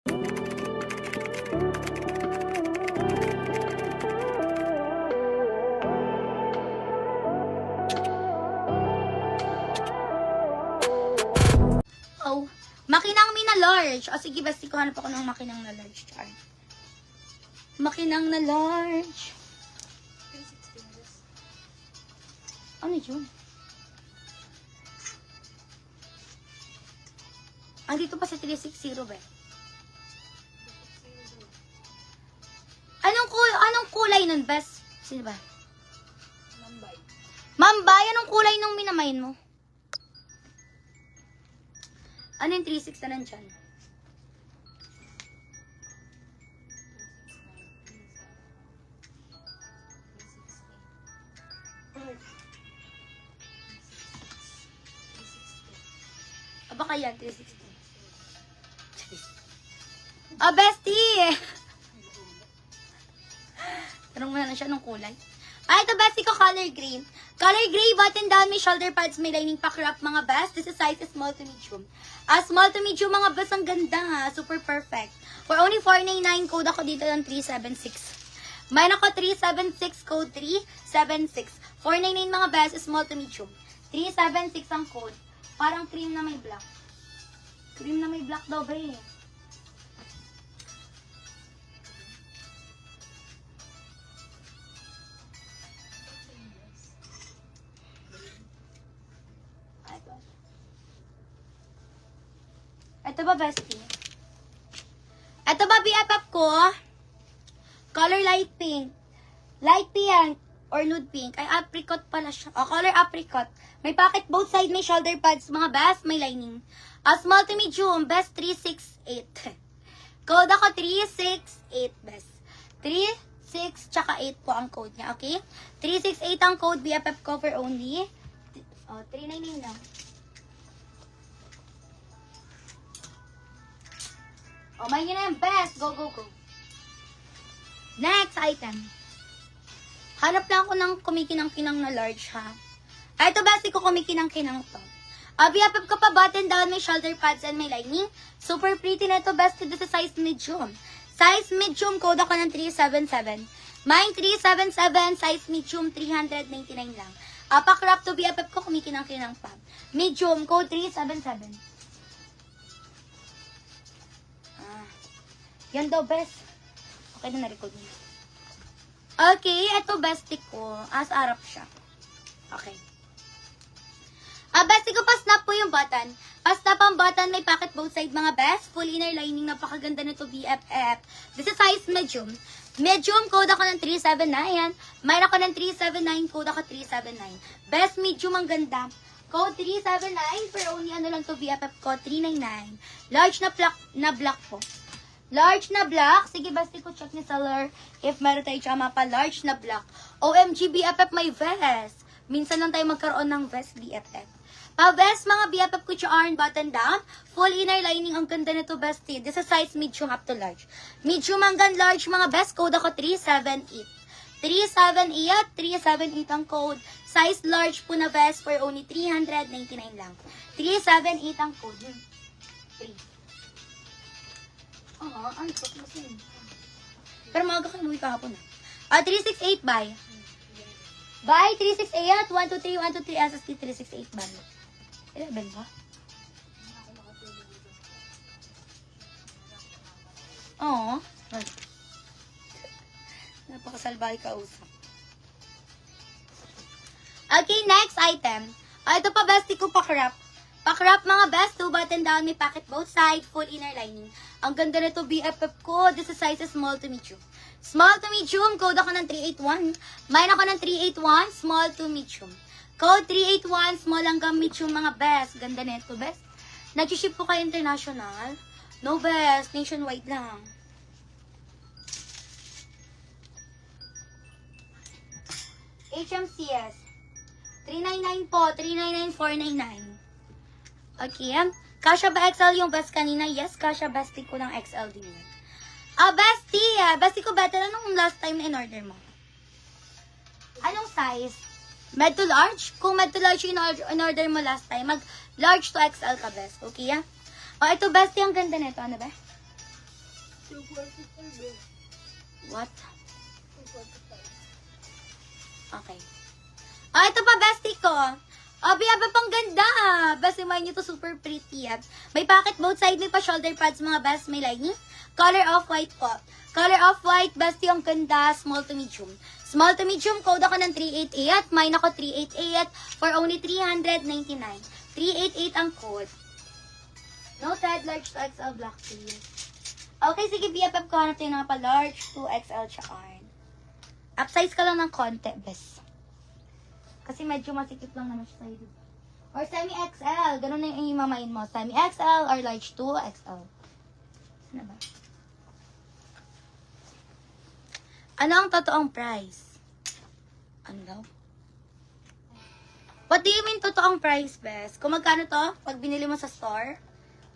Oh, makinang mina large. O sige, basta ko hanap ako ng makinang na large. Char. Makinang na large. Ano yun? Andito pa sa 360 ba? Anong kulay nun, best? Sino ba? Mambay. Mambay, anong kulay nung minamain mo? Ano yung 3.6 na nandyan? Baka yan, 360. Bestie! Tanong mo na siya ng kulay. Ito bestie ko, color green. Color gray, button down, may shoulder pads, may lining pa-crop, mga best. This is size small to medium. Small to medium, mga best, ang ganda ha. Super perfect. For only $499, code ako dito ng 376. Mayroon ako 376, code 376. $499 mga best, small to medium. 376 ang code. Parang cream na may black. Cream na may black daw ba eh. Ito ba, bestie? Ito ba, BFF ko? Color light pink. Light pink or nude pink. Ay, apricot pala siya. Color apricot. May pocket both side, may shoulder pads. Mga best, may lining. Small to medium, best 368. Code ako 368, best. 36 tsaka 8 po ang code niya, okay? 368 ang code, BFF cover only. 399 lang. May yun na yung best. Go, go, go. Next item. Hanap lang ako ng kumikinang-kinang na large, ha? Ito, best ko kumikinang-kinang to. BFF ko pa button down, may shoulder pads and may lining. Super pretty na ito, best. Ito sa size medium. Size medium, code ako ng 377. Mine 377, size medium, 399 lang. Pa-crop to BFF ko, kumikinang-kinang pa. Medium, code 377. Yan daw, best. Okay na, na-record niya. Okay, ito bestie ko. Arap siya. Okay. Bestie ko, pa-snap po yung button. Pa-snap ang button, may pocket both side, mga best. Full inner lining, napakaganda nito, BFF. This is size medium. Medium, code ako ng 379. Mayroon ako ng 379, code ako 379. Best medium, ang ganda. Code 379, pero only ano lang to, BFF ko, 399. Large na black po. Large na black. Sige, basti ko check ni seller if meron tayo tsama pa. Large na black. OMG, BFF may vest. Minsan lang tayo magkaroon ng vest, BFF. Pa-vest, mga BFF ko iron button down. Full inner lining. Ang ganda nito, bestie. This is size medium up to large. Medium hanggang large, mga best. Code ako 378. 378. 378 ang code. Size large po na vest for only 399 lang. 378 ang code. 3. Ang ito kasi. Pero maaga kayo umuwi kahapon na. 368 buy. Buy 368. 123, 123 SST 368 buy. 11 ba? Oo. Napakasalbahay kausap. Okay, next item. Ito pa bestie ko pa-crop. Pa-crop mga best, 2 button down, may pocket both side, full inner lining. Ang ganda nito BFF ko, this is size small to medium. Small to medium, code ako ng 381. Mine ako ng 381, small to medium. Code 381, small hanggang medium mga best. Ganda nito best. Nag-ship po kayo international? No best, nationwide lang. HMCS. 399 po, 399,499. Okay, kasha ba XL yung best kanina? Yes, kasha bestie ko ng XL din yun. Bestie! Bestie ko better. Anong last time na in-order mo? Anong size? Med to large? Kung med to large yung in-order mo last time, mag-large to XL ka best. Okay, ito bestie, ang ganda nito. Ano ba? 245 eh. What? 245. Okay. Ah, ito pa, bestie ko. Oh, biyaba pang ganda. Bestie, mind nyo to super pretty. May pocket both side, may pa shoulder pads, mga best, may lining. Color off-white po. Color off-white, bestie, ang ganda, small to medium. Small to medium, code ako ng 388. Mine ako 388 for only 399. 388 ang code. No thread, large to XL, black please. Okay, sige, BFF ko hanap tayo ng pa large to XL tsaka iron. Upsize ka lang ng konti, bes. Kasi medyo masikip lang naman siya sa'yo. Or semi-XL. Ganun na yung imamain mo. Semi-XL or large to XL. Ano ba? Ano ang totoong price? Ano daw? What do you mean totoong price, bes? Kung magkano to? Pag binili mo sa store?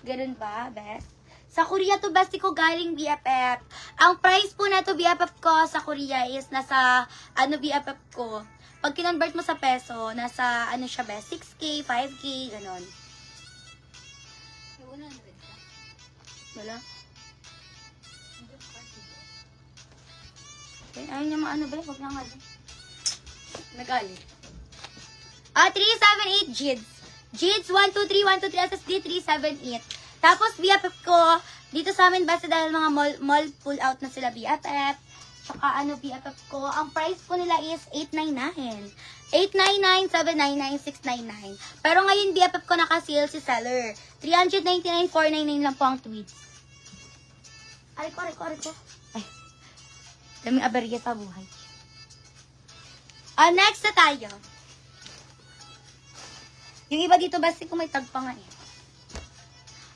Ganun ba, bes? Sa Korea to, bestie ko galing BFF. Ang price po na to, BFF ko sa Korea is nasa, BFF ko. Pag kinonvert mo sa peso, nasa, siya, bes? 6K, 5K, ganon. May 100 ka? Wala? Okay, ayaw niya maano, be? Huwag na nga, be. Nag-alit. 378 JIDS. JIDS 123, 123, SSD 378. Tapos, BFF ko, dito sa amin, basta dahil mga mall pull out na sila BFF. Tsaka BFF ko, ang price po nila is 899. 899, 799, 699. Pero ngayon, BFF ko naka-sale si seller. 399, 499 lang po ang tweets. Aray ko. Ay, daming aberya sa buhay. Next na tayo. Yung iba dito, basta kung may tag pa nga eh.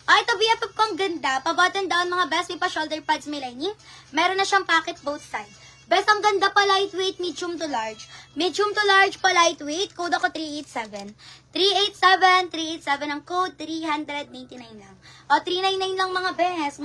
Ito BFF ko ang ganda. Pa-button down mga best. May pa-shoulder pads, may lining. Meron na siyang pocket both side. Best, ang ganda pa lightweight, medium to large. Medium to large pa lightweight. Code ako 387. 387 ang code. 399 lang. 399 lang mga best.